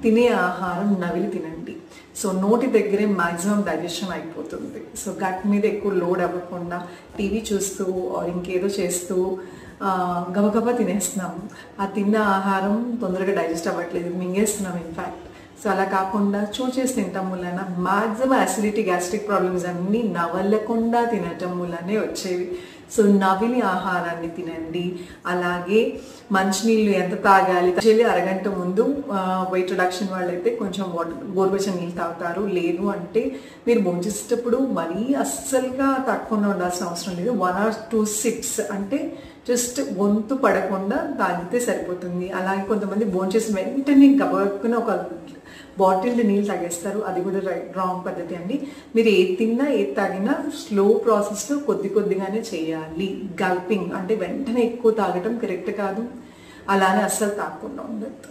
తినే ఆహారం నవిలి తినండి. సో నోటి దగ్గరే మ్యాక్సిమం డైజెషన్ అయిపోతుంది. సో గట్ మీద ఎక్కువ లోడ్ అవ్వకుండా టీవీ చూస్తూ ఇంకేదో చేస్తూ గబగబా తినేస్తున్నాము. ఆ తిన్న ఆహారం తొందరగా డైజెస్ట్ అవ్వట్లేదు, మింగేస్తున్నాం ఇన్ఫ్యాక్ట్. సో అలా కాకుండా చూచేసి తినటం వలన మ్యాక్సిమం అసిడిటీ, గ్యాస్ట్రిక్ ప్రాబ్లమ్స్ అన్నీ నవలకుండా తినటం వల్లనే వచ్చేవి. సో నవిలి ఆహారాన్ని తినండి. అలాగే మంచినీళ్ళు ఎంత తాగాలి, అరగంట ముందు వెయిట్ రిడక్షన్ వాళ్ళైతే కొంచెం గోరువెచ్చని నీళ్ళు తాగుతారు. లేదు అంటే మీరు భోంచేసేటప్పుడు మరీ అస్సలుగా తక్కువగా ఉండాల్సిన అవసరం లేదు. 1 or 2 sips అంటే జస్ట్ గొంతు పడకుండా తాగితే సరిపోతుంది. అలాగే కొంతమంది భోంచేసిన వెంటనే గబక్కున ఒక బాటిల్ నీళ్ళు తాగేస్తారు. అది కూడా రాంగ్ పద్ధతి అండి. మీరు ఏది తిన్నా ఏది తాగినా స్లో ప్రాసెస్లో కొద్దిగానే చేయాలి. గల్పింగ్ అంటే వెంటనే ఎక్కువ తాగటం కరెక్ట్ కాదు. అలానే అస్సలు తాగకుండా ఉండదు.